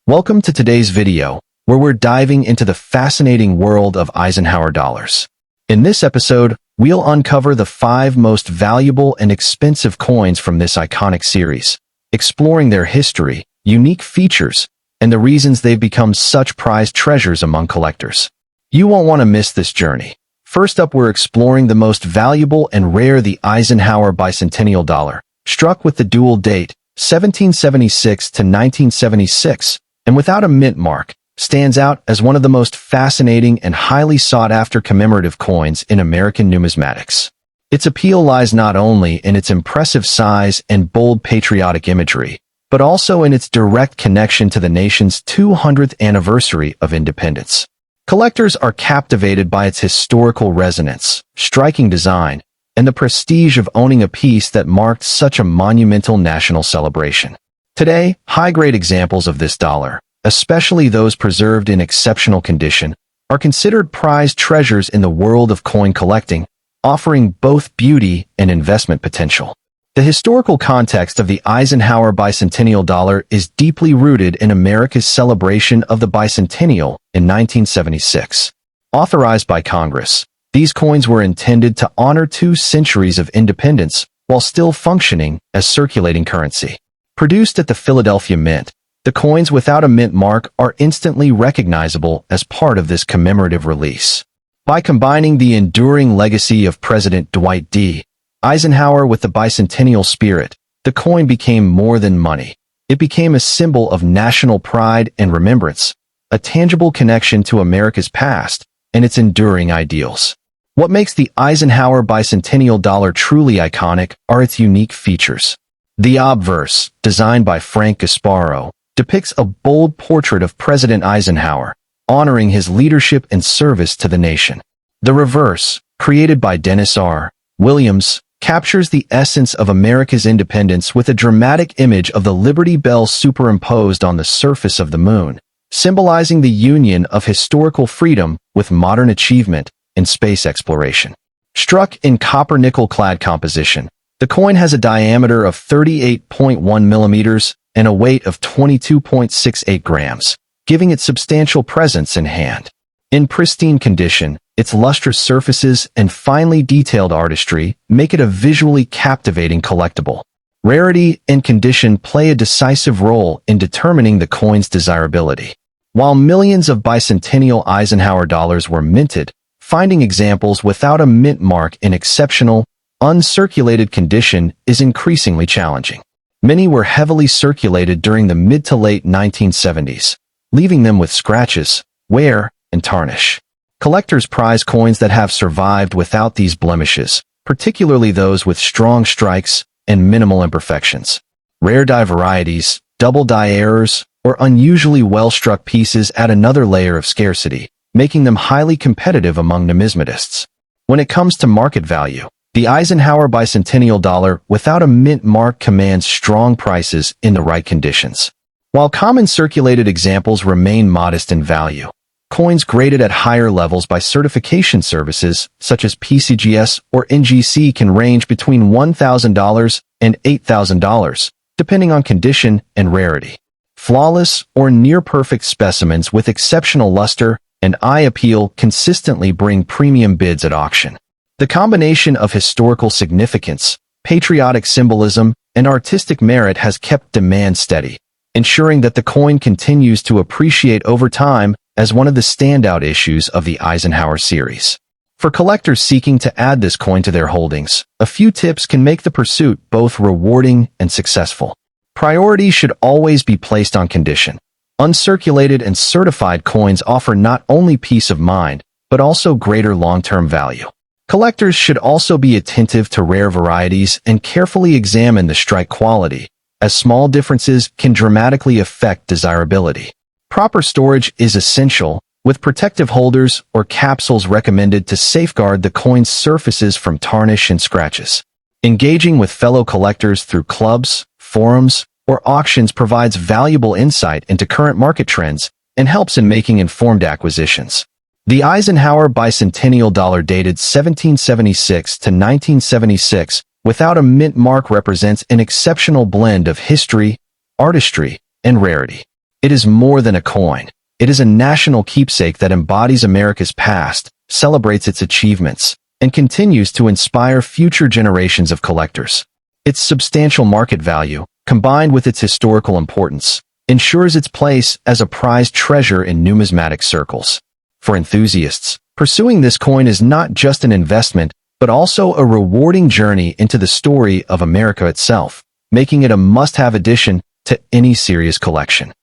Welcome to today's video, where we're diving into the fascinating world of Eisenhower dollars. In this episode, we'll uncover the 5 most valuable and expensive coins from this iconic series, exploring their history, unique features, and the reasons they've become such prized treasures among collectors. You won't want to miss this journey. First up, we're exploring the most valuable and rare, the Eisenhower bicentennial dollar, struck with the dual date, 1776 to 1976, and without a mint mark, stands out as one of the most fascinating and highly sought-after commemorative coins in American numismatics. Its appeal lies not only in its impressive size and bold patriotic imagery, but also in its direct connection to the nation's 200th anniversary of independence. Collectors are captivated by its historical resonance, striking design, and the prestige of owning a piece that marked such a monumental national celebration. Today, high-grade examples of this dollar, especially those preserved in exceptional condition, are considered prized treasures in the world of coin collecting, offering both beauty and investment potential. The historical context of the Eisenhower bicentennial dollar is deeply rooted in America's celebration of the bicentennial in 1976. Authorized by Congress, these coins were intended to honor 2 centuries of independence while still functioning as circulating currency. Produced at the Philadelphia Mint, the coins without a mint mark are instantly recognizable as part of this commemorative release. By combining the enduring legacy of President Dwight D. Eisenhower with the bicentennial spirit, the coin became more than money. It became a symbol of national pride and remembrance, a tangible connection to America's past and its enduring ideals. What makes the Eisenhower bicentennial dollar truly iconic are its unique features. The obverse, designed by Frank Gasparo, depicts a bold portrait of President Eisenhower, honoring his leadership and service to the nation. The reverse, created by Dennis R. Williams, captures the essence of America's independence with a dramatic image of the Liberty Bell superimposed on the surface of the moon, symbolizing the union of historical freedom with modern achievement in space exploration. Struck in copper-nickel-clad composition, the coin has a diameter of 38.1 millimeters and a weight of 22.68 grams, giving it substantial presence in hand. In pristine condition, its lustrous surfaces and finely detailed artistry make it a visually captivating collectible. Rarity and condition play a decisive role in determining the coin's desirability. While millions of bicentennial Eisenhower dollars were minted, finding examples without a mint mark in exceptional, uncirculated condition is increasingly challenging. Many were heavily circulated during the mid to late 1970s, leaving them with scratches, wear, and tarnish. Collectors prize coins that have survived without these blemishes, particularly those with strong strikes and minimal imperfections. Rare die varieties, double die errors, or unusually well-struck pieces add another layer of scarcity, making them highly competitive among numismatists. When it comes to market value, the Eisenhower bicentennial dollar without a mint mark commands strong prices in the right conditions. While common circulated examples remain modest in value, coins graded at higher levels by certification services such as PCGS or NGC can range between $1,000 and $8,000, depending on condition and rarity. Flawless or near-perfect specimens with exceptional luster and eye appeal consistently bring premium bids at auction. The combination of historical significance, patriotic symbolism, and artistic merit has kept demand steady, ensuring that the coin continues to appreciate over time as one of the standout issues of the Eisenhower series. For collectors seeking to add this coin to their holdings, a few tips can make the pursuit both rewarding and successful. Priority should always be placed on condition. Uncirculated and certified coins offer not only peace of mind, but also greater long-term value. Collectors should also be attentive to rare varieties and carefully examine the strike quality, as small differences can dramatically affect desirability. Proper storage is essential, with protective holders or capsules recommended to safeguard the coin's surfaces from tarnish and scratches. Engaging with fellow collectors through clubs, forums, or auctions provides valuable insight into current market trends and helps in making informed acquisitions. The Eisenhower bicentennial dollar dated 1776 to 1976 without a mint mark represents an exceptional blend of history, artistry, and rarity. It is more than a coin. It is a national keepsake that embodies America's past, celebrates its achievements, and continues to inspire future generations of collectors. Its substantial market value, combined with its historical importance, ensures its place as a prized treasure in numismatic circles. For enthusiasts, pursuing this coin is not just an investment, but also a rewarding journey into the story of America itself, making it a must-have addition to any serious collection.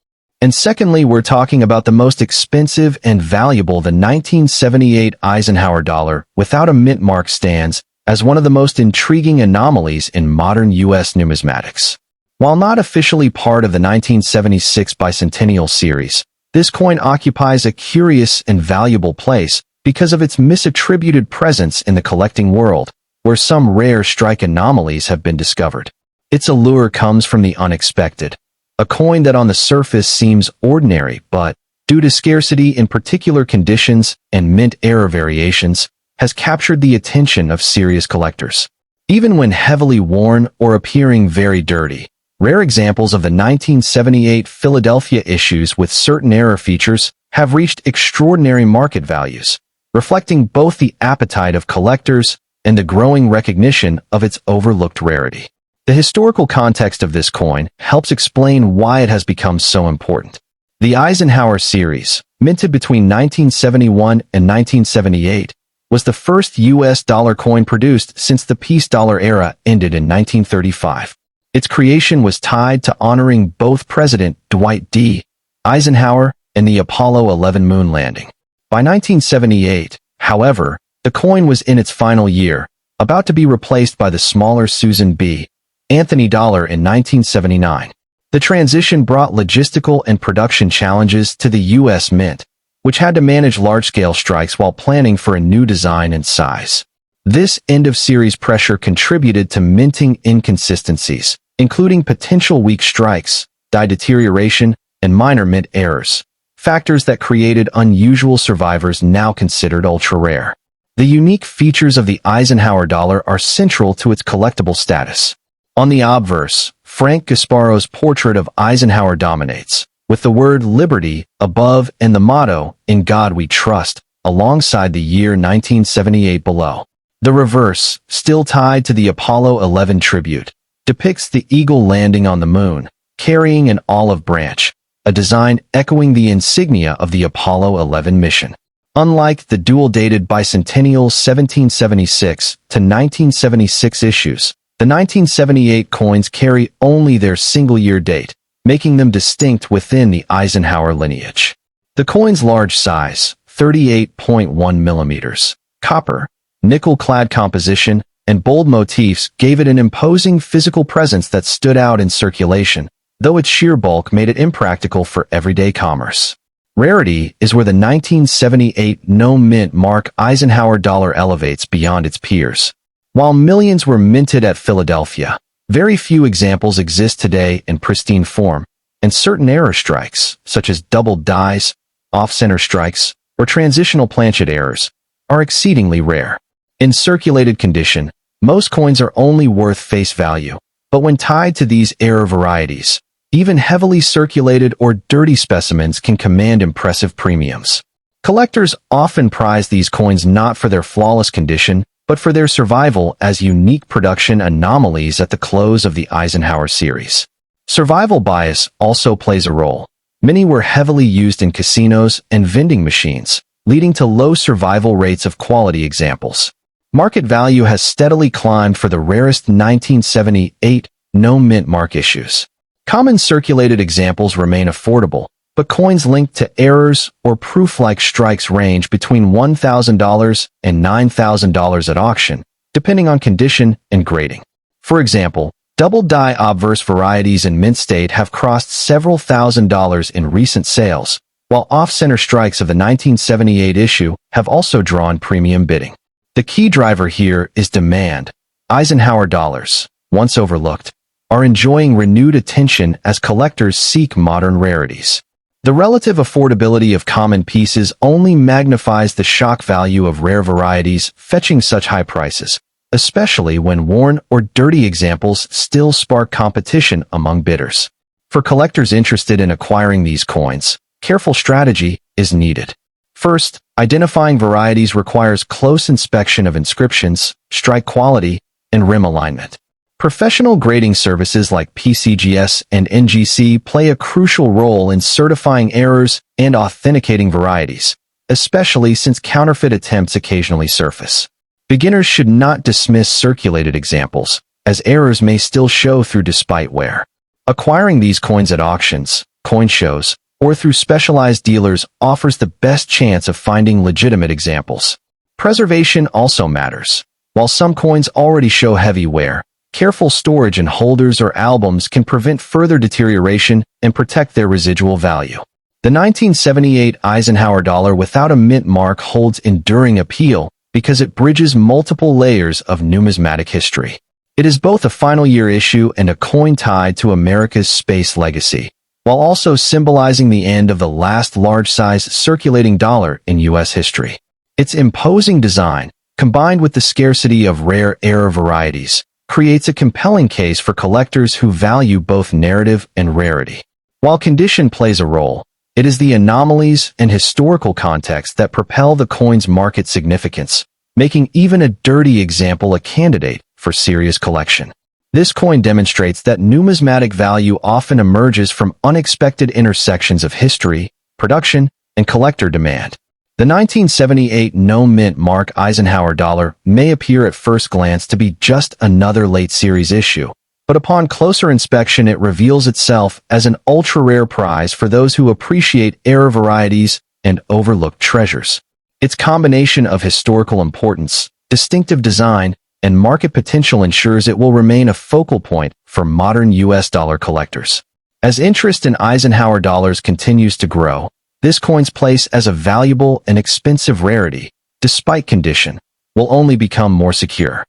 And secondly, we're talking about the most expensive and valuable, the 1978 Eisenhower dollar without a mint mark stands as one of the most intriguing anomalies in modern U.S. numismatics. While not officially part of the 1976 bicentennial series, this coin occupies a curious and valuable place because of its misattributed presence in the collecting world, where some rare strike anomalies have been discovered. Its allure comes from the unexpected. A coin that on the surface seems ordinary, but, due to scarcity in particular conditions and mint error variations, has captured the attention of serious collectors. Even when heavily worn or appearing very dirty, rare examples of the 1978 Philadelphia issues with certain error features have reached extraordinary market values, reflecting both the appetite of collectors and the growing recognition of its overlooked rarity. The historical context of this coin helps explain why it has become so important. The Eisenhower series, minted between 1971 and 1978, was the first U.S. dollar coin produced since the peace dollar era ended in 1935. Its creation was tied to honoring both President Dwight D. Eisenhower and the Apollo 11 moon landing. By 1978, however, the coin was in its final year, about to be replaced by the smaller Susan B. Anthony dollar in 1979. The transition brought logistical and production challenges to the U.S. Mint, which had to manage large-scale strikes while planning for a new design and size. This end-of-series pressure contributed to minting inconsistencies, including potential weak strikes, die deterioration, and minor mint errors, factors that created unusual survivors now considered ultra-rare. The unique features of the Eisenhower dollar are central to its collectible status. On the obverse, Frank Gasparo's portrait of Eisenhower dominates, with the word liberty above and the motto, "In God We Trust," alongside the year 1978 below. The reverse, still tied to the Apollo 11 tribute, depicts the eagle landing on the moon, carrying an olive branch, a design echoing the insignia of the Apollo 11 mission. Unlike the dual-dated bicentennial 1776 to 1976 issues, the 1978 coins carry only their single-year date, making them distinct within the Eisenhower lineage. The coin's large size, 38.1 millimeters, copper, nickel-clad composition, and bold motifs gave it an imposing physical presence that stood out in circulation, though its sheer bulk made it impractical for everyday commerce. Rarity is where the 1978 no-mint mark Eisenhower dollar elevates beyond its peers. While millions were minted at Philadelphia, very few examples exist today in pristine form, and certain error strikes, such as doubled dies, off-center strikes, or transitional planchet errors, are exceedingly rare. In circulated condition, most coins are only worth face value, but when tied to these error varieties, even heavily circulated or dirty specimens can command impressive premiums. Collectors often prize these coins not for their flawless condition, but for their survival as unique production anomalies at the close of the Eisenhower series. Survival bias also plays a role. Many were heavily used in casinos and vending machines, leading to low survival rates of quality examples. Market value has steadily climbed for the rarest 1978 no-mint mark issues. Common circulated examples remain affordable, but coins linked to errors or proof-like strikes range between $1,000 and $9,000 at auction, depending on condition and grading. For example, double-die obverse varieties in mint state have crossed several $1,000s in recent sales, while off-center strikes of the 1978 issue have also drawn premium bidding. The key driver here is demand. Eisenhower dollars, once overlooked, are enjoying renewed attention as collectors seek modern rarities. The relative affordability of common pieces only magnifies the shock value of rare varieties fetching such high prices, especially when worn or dirty examples still spark competition among bidders. For collectors interested in acquiring these coins, careful strategy is needed. First, identifying varieties requires close inspection of inscriptions, strike quality, and rim alignment. Professional grading services like PCGS and NGC play a crucial role in certifying errors and authenticating varieties, especially since counterfeit attempts occasionally surface. Beginners should not dismiss circulated examples, as errors may still show through despite wear. Acquiring these coins at auctions, coin shows, or through specialized dealers offers the best chance of finding legitimate examples. Preservation also matters. While some coins already show heavy wear, careful storage in holders or albums can prevent further deterioration and protect their residual value. The 1978 Eisenhower dollar without a mint mark holds enduring appeal because it bridges multiple layers of numismatic history. It is both a final year issue and a coin tied to America's space legacy, while also symbolizing the end of the last large-size circulating dollar in U.S. history. Its imposing design, combined with the scarcity of rare era varieties, creates a compelling case for collectors who value both narrative and rarity. While condition plays a role, it is the anomalies and historical context that propel the coin's market significance, making even a dirty example a candidate for serious collection. This coin demonstrates that numismatic value often emerges from unexpected intersections of history, production, and collector demand. The 1978 no-mint mark Eisenhower dollar may appear at first glance to be just another late series issue, but upon closer inspection it reveals itself as an ultra-rare prize for those who appreciate era varieties and overlooked treasures. Its combination of historical importance, distinctive design, and market potential ensures it will remain a focal point for modern U.S. dollar collectors. As interest in Eisenhower dollars continues to grow, this coin's place as a valuable and expensive rarity, despite condition, will only become more secure.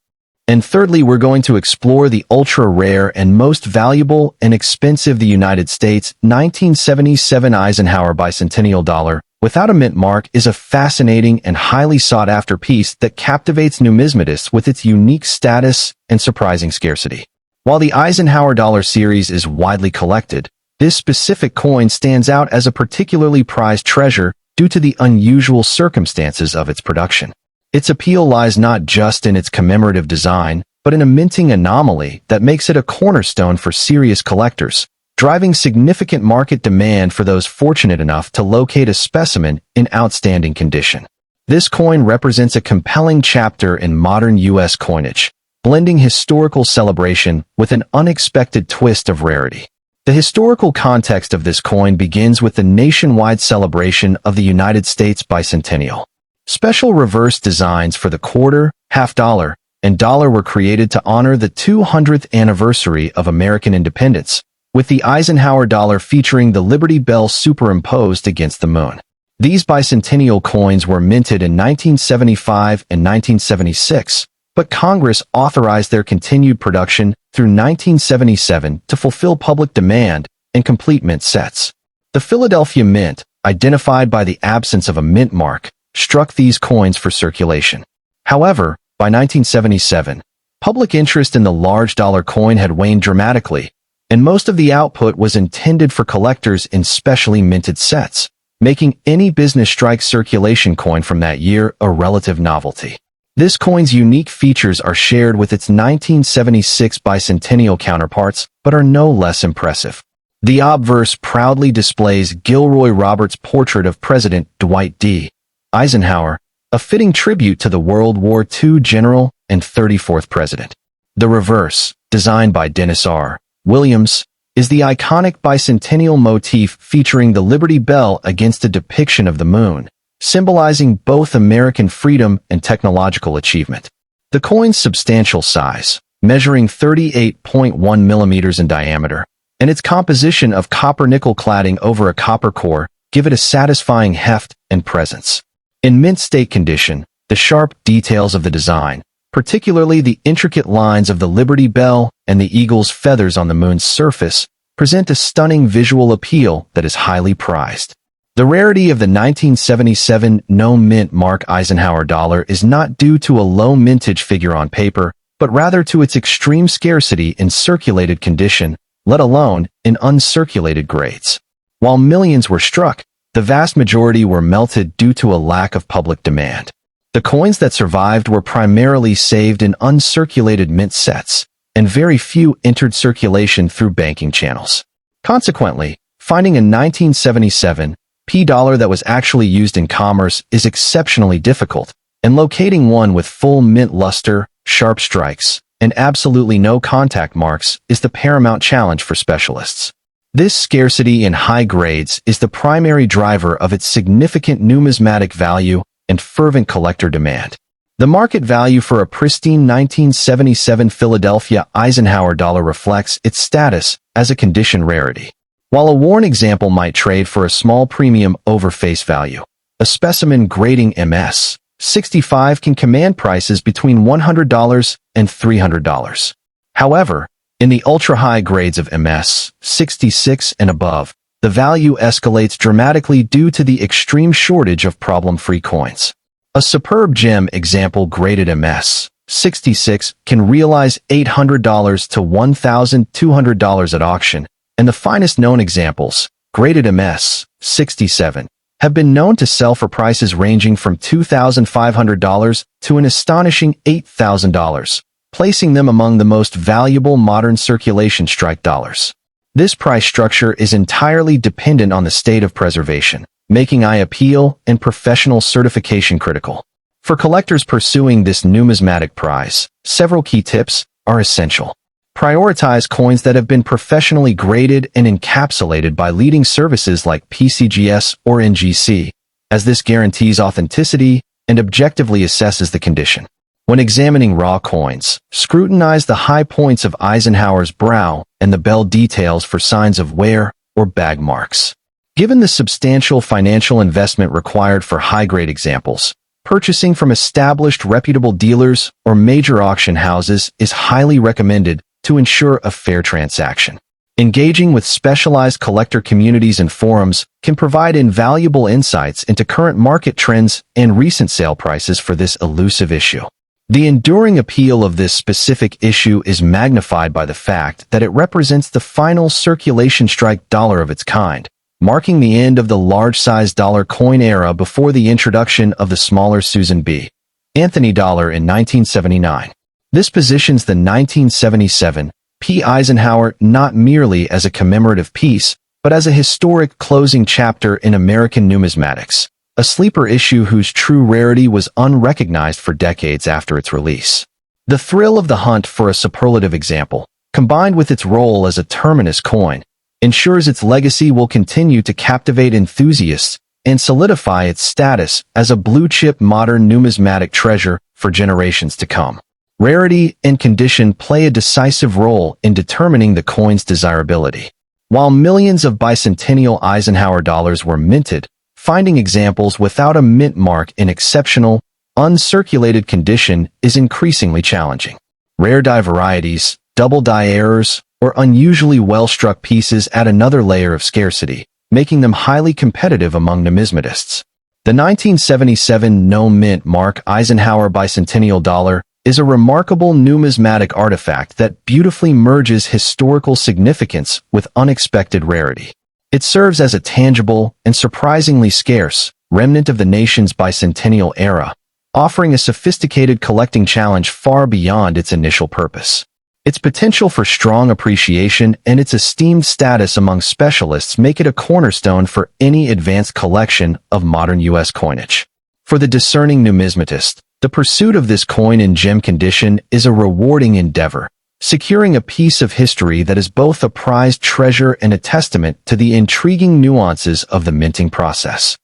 And thirdly, we're going to explore the ultra-rare and most valuable and expensive the United States 1977 Eisenhower bicentennial dollar without a mint mark is a fascinating and highly sought-after piece that captivates numismatists with its unique status and surprising scarcity. While the Eisenhower dollar series is widely collected, this specific coin stands out as a particularly prized treasure due to the unusual circumstances of its production. Its appeal lies not just in its commemorative design, but in a minting anomaly that makes it a cornerstone for serious collectors, driving significant market demand for those fortunate enough to locate a specimen in outstanding condition. This coin represents a compelling chapter in modern U.S. coinage, blending historical celebration with an unexpected twist of rarity. The historical context of this coin begins with the nationwide celebration of the United States bicentennial. Special reverse designs for the quarter, half dollar, and dollar were created to honor the 200th anniversary of American independence, with the Eisenhower dollar featuring the Liberty Bell superimposed against the moon. These bicentennial coins were minted in 1975 and 1976, but Congress authorized their continued production through 1977 to fulfill public demand and complete mint sets. The Philadelphia Mint, identified by the absence of a mint mark, struck these coins for circulation. However, by 1977, public interest in the large dollar coin had waned dramatically, and most of the output was intended for collectors in specially minted sets, making any business strike circulation coin from that year a relative novelty. This coin's unique features are shared with its 1976 bicentennial counterparts, but are no less impressive. The obverse proudly displays Gilroy Roberts' portrait of President Dwight D. Eisenhower, a fitting tribute to the World War II general and 34th president. The reverse, designed by Dennis R. Williams, is the iconic bicentennial motif featuring the Liberty Bell against a depiction of the moon, symbolizing both American freedom and technological achievement. The coin's substantial size, measuring 38.1 millimeters in diameter, and its composition of copper-nickel cladding over a copper core give it a satisfying heft and presence. In mint state condition, the sharp details of the design, particularly the intricate lines of the Liberty Bell and the eagle's feathers on the moon's surface, present a stunning visual appeal that is highly prized. The rarity of the 1977 no-mint mark Eisenhower dollar is not due to a low mintage figure on paper, but rather to its extreme scarcity in circulated condition, let alone in uncirculated grades. While millions were struck, the vast majority were melted due to a lack of public demand. The coins that survived were primarily saved in uncirculated mint sets, and very few entered circulation through banking channels. Consequently, finding a 1977 P dollar that was actually used in commerce is exceptionally difficult, and locating one with full mint luster, sharp strikes, and absolutely no contact marks is the paramount challenge for specialists. This scarcity in high grades is the primary driver of its significant numismatic value and fervent collector demand. The market value for a pristine 1977 Philadelphia Eisenhower dollar reflects its status as a condition rarity. While a worn example might trade for a small premium over face value, a specimen grading MS 65 can command prices between $100 and $300. However, in the ultra-high grades of MS 66 and above, the value escalates dramatically due to the extreme shortage of problem-free coins. A superb gem example graded MS 66 can realize $800 to $1,200 at auction, and the finest known examples, graded MS 67, have been known to sell for prices ranging from $2,500 to an astonishing $8,000, placing them among the most valuable modern circulation strike dollars. This price structure is entirely dependent on the state of preservation, making eye appeal and professional certification critical. For collectors pursuing this numismatic prize, several key tips are essential. Prioritize coins that have been professionally graded and encapsulated by leading services like PCGS or NGC, as this guarantees authenticity and objectively assesses the condition. When examining raw coins, scrutinize the high points of Eisenhower's brow and the bell details for signs of wear or bag marks. Given the substantial financial investment required for high-grade examples, purchasing from established reputable dealers or major auction houses is highly recommended to ensure a fair transaction. Engaging with specialized collector communities and forums can provide invaluable insights into current market trends and recent sale prices for this elusive issue. The enduring appeal of this specific issue is magnified by the fact that it represents the final circulation strike dollar of its kind, marking the end of the large-sized dollar coin era before the introduction of the smaller Susan B. Anthony dollar in 1979. This positions the 1977 P. Eisenhower not merely as a commemorative piece, but as a historic closing chapter in American numismatics, a sleeper issue whose true rarity was unrecognized for decades after its release. The thrill of the hunt for a superlative example, combined with its role as a terminus coin, ensures its legacy will continue to captivate enthusiasts and solidify its status as a blue-chip modern numismatic treasure for generations to come. Rarity and condition play a decisive role in determining the coin's desirability. While millions of bicentennial Eisenhower dollars were minted, finding examples without a mint mark in exceptional, uncirculated condition is increasingly challenging. Rare die varieties, double die errors, or unusually well-struck pieces add another layer of scarcity, making them highly competitive among numismatists. The 1977 no mint mark Eisenhower bicentennial dollar is a remarkable numismatic artifact that beautifully merges historical significance with unexpected rarity. It serves as a tangible and surprisingly scarce remnant of the nation's bicentennial era, offering a sophisticated collecting challenge far beyond its initial purpose. Its potential for strong appreciation and its esteemed status among specialists make it a cornerstone for any advanced collection of modern U.S. coinage. For the discerning numismatist, the pursuit of this coin in gem condition is a rewarding endeavor, securing a piece of history that is both a prized treasure and a testament to the intriguing nuances of the minting process.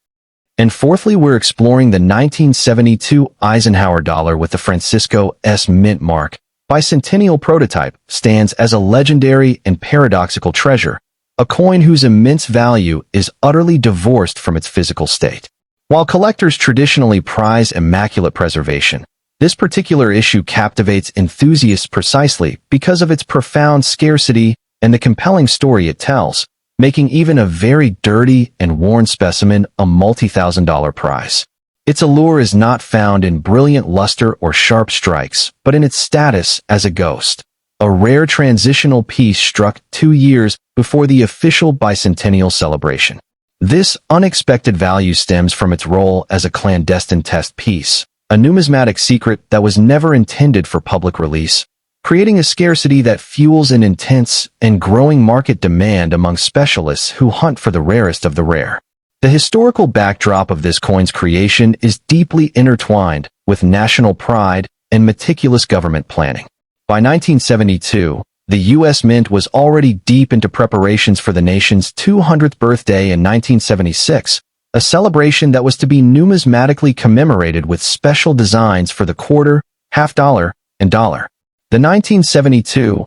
And fourthly, we're exploring the 1972 Eisenhower dollar with the Francisco S. mint mark. Bicentennial prototype stands as a legendary and paradoxical treasure, a coin whose immense value is utterly divorced from its physical state. While collectors traditionally prize immaculate preservation, this particular issue captivates enthusiasts precisely because of its profound scarcity and the compelling story it tells, making even a very dirty and worn specimen a multi-thousand-dollar prize. Its allure is not found in brilliant luster or sharp strikes, but in its status as a ghost, a rare transitional piece struck 2 years before the official bicentennial celebration. This unexpected value stems from its role as a clandestine test piece, a numismatic secret that was never intended for public release, creating a scarcity that fuels an intense and growing market demand among specialists who hunt for the rarest of the rare. The historical backdrop of this coin's creation is deeply intertwined with national pride and meticulous government planning. By 1972, the U.S. Mint was already deep into preparations for the nation's 200th birthday in 1976, a celebration that was to be numismatically commemorated with special designs for the quarter, half dollar, and dollar. The 1972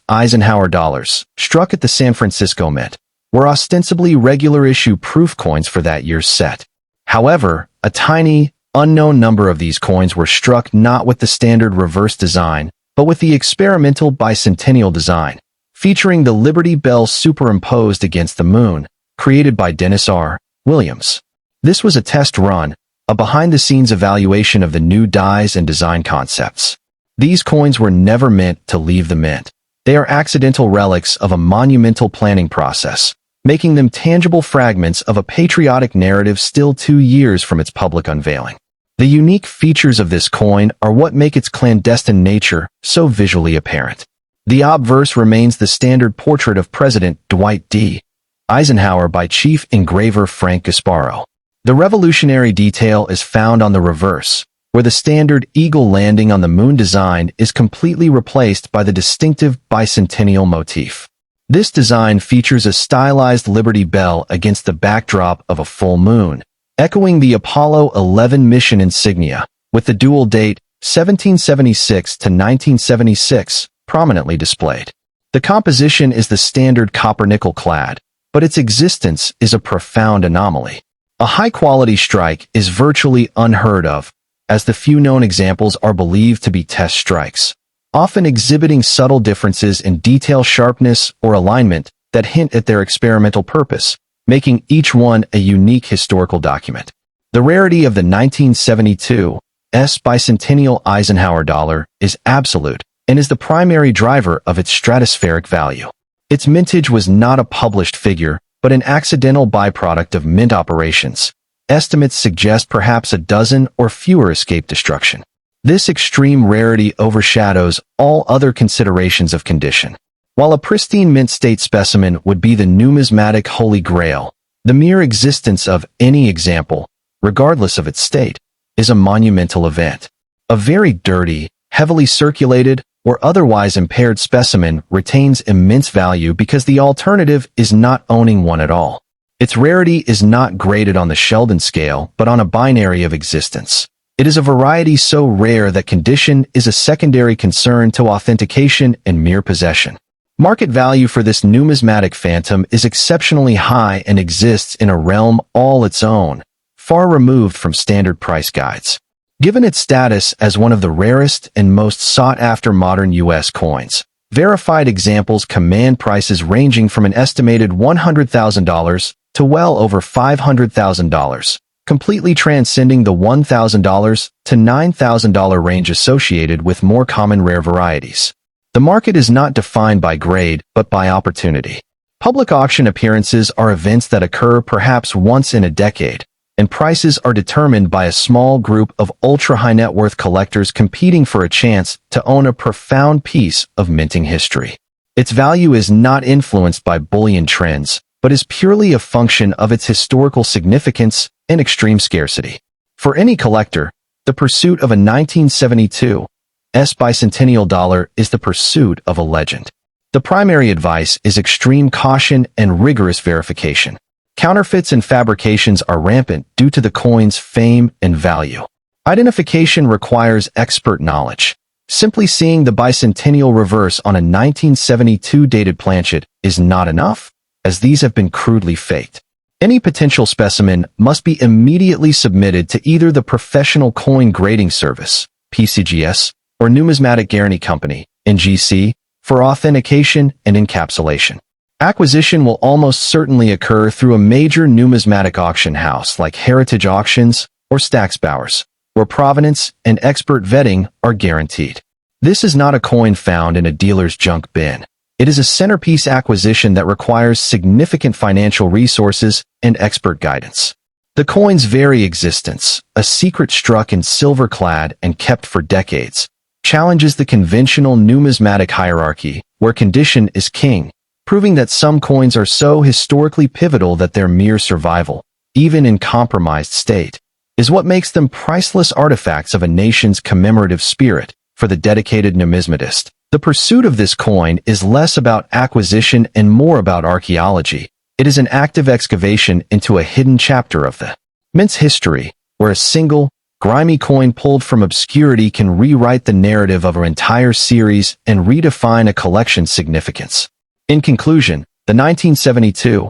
Eisenhower dollars, struck at the San Francisco Mint, were ostensibly regular-issue proof coins for that year's set. However, a tiny, unknown number of these coins were struck not with the standard reverse design, but with the experimental bicentennial design, featuring the Liberty Bell superimposed against the moon, created by Dennis R. Williams. This was a test run, a behind-the-scenes evaluation of the new dies and design concepts. These coins were never meant to leave the mint. They are accidental relics of a monumental planning process, making them tangible fragments of a patriotic narrative still 2 years from its public unveiling. The unique features of this coin are what make its clandestine nature so visually apparent. The obverse remains the standard portrait of President Dwight D. Eisenhower by Chief Engraver Frank Gasparo. The revolutionary detail is found on the reverse, where the standard eagle landing on the moon design is completely replaced by the distinctive bicentennial motif. This design features a stylized Liberty Bell against the backdrop of a full moon, echoing the Apollo 11 mission insignia, with the dual date 1776 to 1976 prominently displayed. The composition is the standard copper-nickel clad, but its existence is a profound anomaly. A high-quality strike is virtually unheard of, as the few known examples are believed to be test strikes, often exhibiting subtle differences in detail sharpness or alignment that hint at their experimental purpose, making each one a unique historical document. The rarity of the 1972 bicentennial Eisenhower dollar is absolute and is the primary driver of its stratospheric value. Its mintage was not a published figure, but an accidental byproduct of mint operations. Estimates suggest perhaps a dozen or fewer escaped destruction. This extreme rarity overshadows all other considerations of condition. While a pristine mint state specimen would be the numismatic holy grail, the mere existence of any example, regardless of its state, is a monumental event. A very dirty, heavily circulated, or otherwise impaired specimen retains immense value because the alternative is not owning one at all. Its rarity is not graded on the Sheldon scale, but on a binary of existence. It is a variety so rare that condition is a secondary concern to authentication and mere possession. Market value for this numismatic phantom is exceptionally high and exists in a realm all its own, far removed from standard price guides. Given its status as one of the rarest and most sought-after modern U.S. coins, verified examples command prices ranging from an estimated $100,000 to well over $500,000, completely transcending the $1,000 to $9,000 range associated with more common rare varieties. The market is not defined by grade, but by opportunity. Public auction appearances are events that occur perhaps once in a decade, and prices are determined by a small group of ultra-high net worth collectors competing for a chance to own a profound piece of minting history. Its value is not influenced by bullion trends, but is purely a function of its historical significance and extreme scarcity. For any collector, the pursuit of a 1972 bicentennial dollar is the pursuit of a legend. The primary advice is extreme caution and rigorous verification. Counterfeits and fabrications are rampant due to the coin's fame and value. Identification requires expert knowledge. Simply seeing the bicentennial reverse on a 1972 dated planchet is not enough, as these have been crudely faked. Any potential specimen must be immediately submitted to either the Professional Coin Grading Service, PCGS, or Numismatic Guarantee Company, NGC, for authentication and encapsulation. Acquisition will almost certainly occur through a major numismatic auction house like Heritage Auctions or Stack's Bowers, where provenance and expert vetting are guaranteed. This is not a coin found in a dealer's junk bin. It is a centerpiece acquisition that requires significant financial resources and expert guidance. The coin's very existence, a secret struck in silver-clad and kept for decades, challenges the conventional numismatic hierarchy, where condition is king, proving that some coins are so historically pivotal that their mere survival, even in compromised state, is what makes them priceless artifacts of a nation's commemorative spirit. For the dedicated numismatist, the pursuit of this coin is less about acquisition and more about archaeology. It is an active excavation into a hidden chapter of the mint's history, where a single, grimy coin pulled from obscurity can rewrite the narrative of an entire series and redefine a collection's significance. In conclusion, the 1972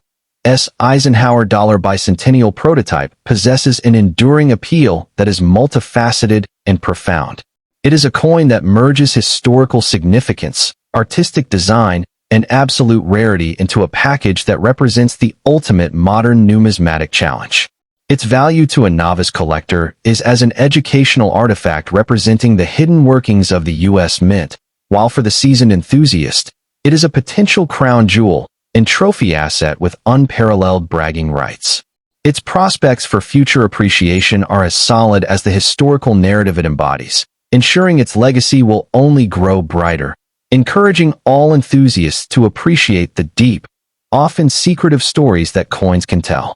Eisenhower bicentennial prototype possesses an enduring appeal that is multifaceted and profound. It is a coin that merges historical significance, artistic design, and absolute rarity into a package that represents the ultimate modern numismatic challenge. Its value to a novice collector is as an educational artifact representing the hidden workings of the U.S. Mint, while for the seasoned enthusiast, it is a potential crown jewel and trophy asset with unparalleled bragging rights. Its prospects for future appreciation are as solid as the historical narrative it embodies, ensuring its legacy will only grow brighter, encouraging all enthusiasts to appreciate the deep, often secretive stories that coins can tell.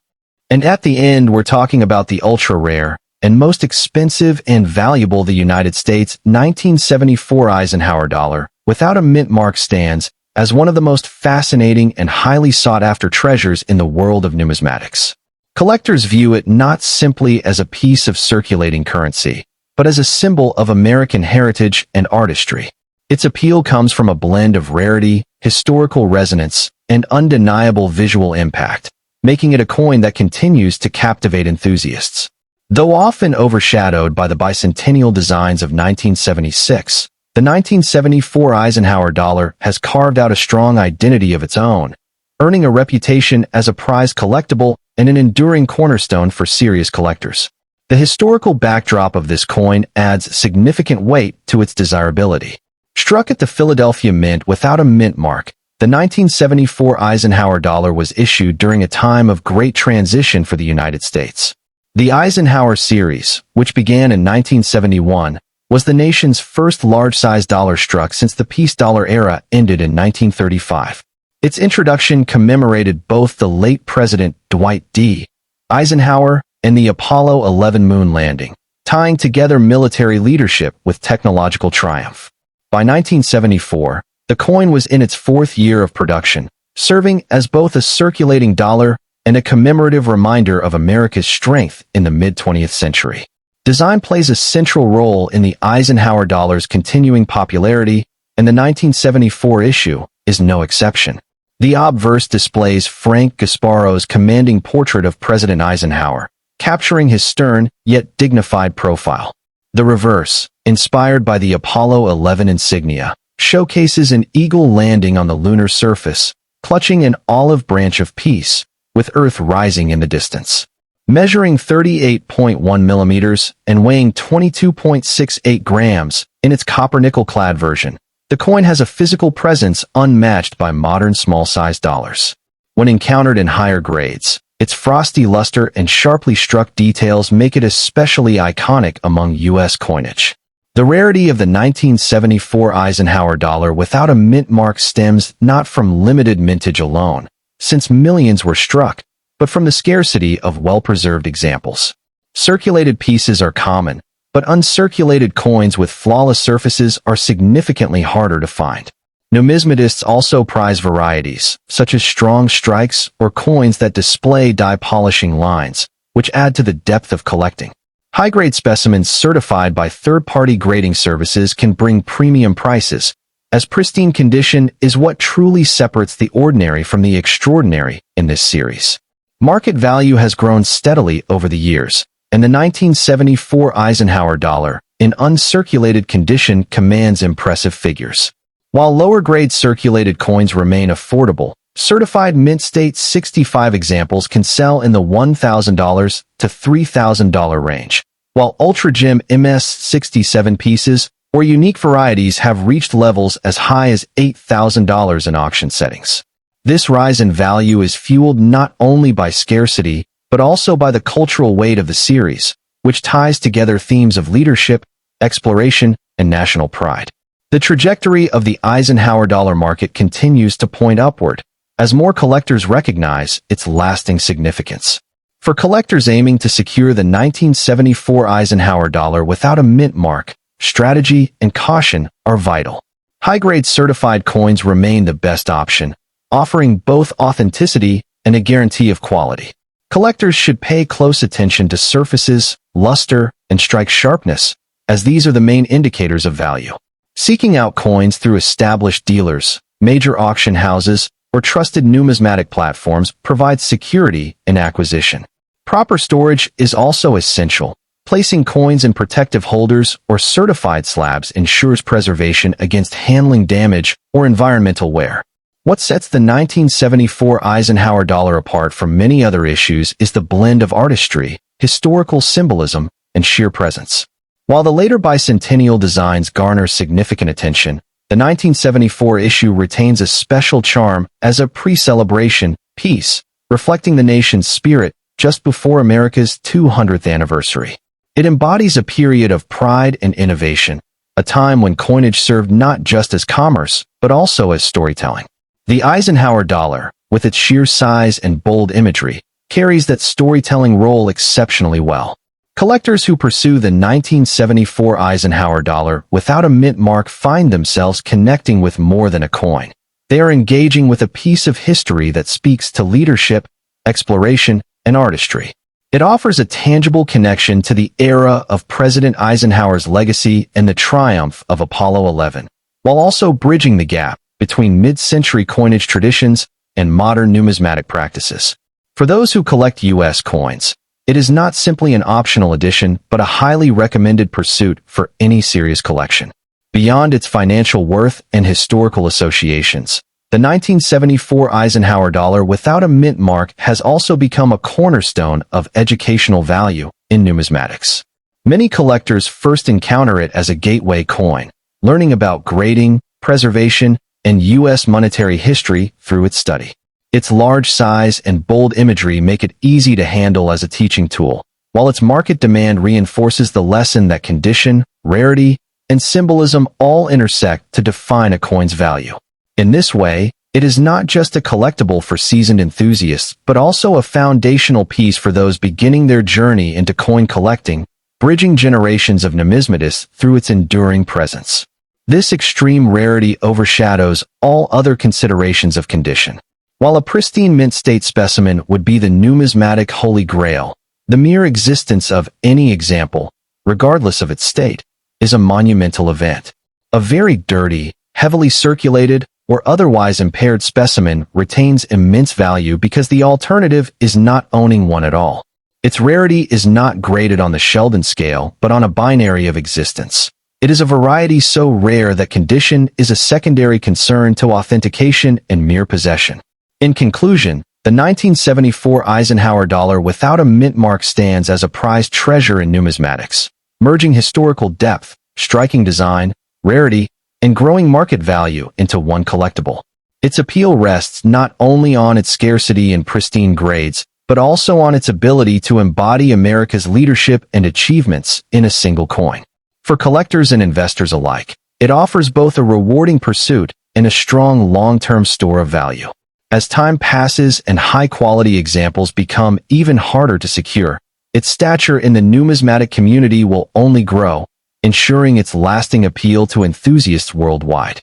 And at the end, we're talking about the ultra-rare and most expensive and valuable the United States 1974 Eisenhower dollar, without a mint mark, stands as one of the most fascinating and highly sought-after treasures in the world of numismatics. Collectors view it not simply as a piece of circulating currency, but as a symbol of American heritage and artistry. Its appeal comes from a blend of rarity, historical resonance, and undeniable visual impact, making it a coin that continues to captivate enthusiasts. Though often overshadowed by the bicentennial designs of 1976, the 1974 Eisenhower dollar has carved out a strong identity of its own, earning a reputation as a prized collectible and an enduring cornerstone for serious collectors. The historical backdrop of this coin adds significant weight to its desirability. Struck at the Philadelphia Mint without a mint mark, the 1974 Eisenhower dollar was issued during a time of great transition for the United States. The Eisenhower series, which began in 1971, was the nation's first large-sized dollar struck since the peace dollar era ended in 1935. Its introduction commemorated both the late President Dwight D. Eisenhower and the Apollo 11 moon landing, tying together military leadership with technological triumph. By 1974, the coin was in its fourth year of production, serving as both a circulating dollar and a commemorative reminder of America's strength in the mid-20th century. Design plays a central role in the Eisenhower dollar's continuing popularity, and the 1974 issue is no exception. The obverse displays Frank Gasparo's commanding portrait of President Eisenhower, capturing his stern yet dignified profile. The reverse, inspired by the Apollo 11 insignia, showcases an eagle landing on the lunar surface, clutching an olive branch of peace, with Earth rising in the distance. Measuring 38.1 millimeters and weighing 22.68 grams in its copper-nickel-clad version, the coin has a physical presence unmatched by modern small-sized dollars. When encountered in higher grades, its frosty luster and sharply struck details make it especially iconic among U.S. coinage. The rarity of the 1974 Eisenhower dollar without a mint mark stems not from limited mintage alone, since millions were struck, but from the scarcity of well-preserved examples. Circulated pieces are common, but uncirculated coins with flawless surfaces are significantly harder to find. Numismatists also prize varieties, such as strong strikes or coins that display die-polishing lines, which add to the depth of collecting. High-grade specimens certified by third-party grading services can bring premium prices, as pristine condition is what truly separates the ordinary from the extraordinary in this series. Market value has grown steadily over the years, and the 1974 Eisenhower dollar, in uncirculated condition, commands impressive figures. While lower-grade circulated coins remain affordable, certified mint state 65 examples can sell in the $1,000 to $3,000 range, while ultra-gem MS 67 pieces where unique varieties have reached levels as high as $8,000 in auction settings. This rise in value is fueled not only by scarcity, but also by the cultural weight of the series, which ties together themes of leadership, exploration, and national pride. The trajectory of the Eisenhower dollar market continues to point upward, as more collectors recognize its lasting significance. For collectors aiming to secure the 1974 Eisenhower dollar without a mint mark, strategy and caution are vital. High-grade certified coins remain the best option, offering both authenticity and a guarantee of quality. Collectors should pay close attention to surfaces, luster, and strike sharpness, as these are the main indicators of value. Seeking out coins through established dealers, major auction houses, or trusted numismatic platforms provides security in acquisition. Proper storage is also essential. Placing coins in protective holders or certified slabs ensures preservation against handling damage or environmental wear. What sets the 1974 Eisenhower dollar apart from many other issues is the blend of artistry, historical symbolism, and sheer presence. While the later bicentennial designs garner significant attention, the 1974 issue retains a special charm as a pre-celebration piece, reflecting the nation's spirit just before America's 200th anniversary. It embodies a period of pride and innovation, a time when coinage served not just as commerce, but also as storytelling. The Eisenhower dollar, with its sheer size and bold imagery, carries that storytelling role exceptionally well. Collectors who pursue the 1974 Eisenhower dollar without a mint mark find themselves connecting with more than a coin. They are engaging with a piece of history that speaks to leadership, exploration, and artistry. It offers a tangible connection to the era of President Eisenhower's legacy and the triumph of Apollo 11, while also bridging the gap between mid-century coinage traditions and modern numismatic practices. For those who collect U.S. coins, it is not simply an optional addition, but a highly recommended pursuit for any serious collection. Beyond its financial worth and historical associations, the 1974 Eisenhower dollar without a mint mark has also become a cornerstone of educational value in numismatics. Many collectors first encounter it as a gateway coin, learning about grading, preservation, and U.S. monetary history through its study. Its large size and bold imagery make it easy to handle as a teaching tool, while its market demand reinforces the lesson that condition, rarity, and symbolism all intersect to define a coin's value. In this way, it is not just a collectible for seasoned enthusiasts, but also a foundational piece for those beginning their journey into coin collecting, bridging generations of numismatists through its enduring presence. This extreme rarity overshadows all other considerations of condition. While a pristine mint state specimen would be the numismatic holy grail, the mere existence of any example, regardless of its state, is a monumental event. A very dirty, heavily circulated, or otherwise impaired specimen retains immense value because the alternative is not owning one at all. Its rarity is not graded on the Sheldon scale, but on a binary of existence. It is a variety so rare that condition is a secondary concern to authentication and mere possession. In conclusion, the 1974 Eisenhower dollar without a mint mark stands as a prized treasure in numismatics, merging historical depth, striking design, rarity, and growing market value into one collectible. Its appeal rests not only on its scarcity and pristine grades, but also on its ability to embody America's leadership and achievements in a single coin. For collectors and investors alike, it offers both a rewarding pursuit and a strong long-term store of value. As time passes and high-quality examples become even harder to secure, its stature in the numismatic community will only grow, ensuring its lasting appeal to enthusiasts worldwide.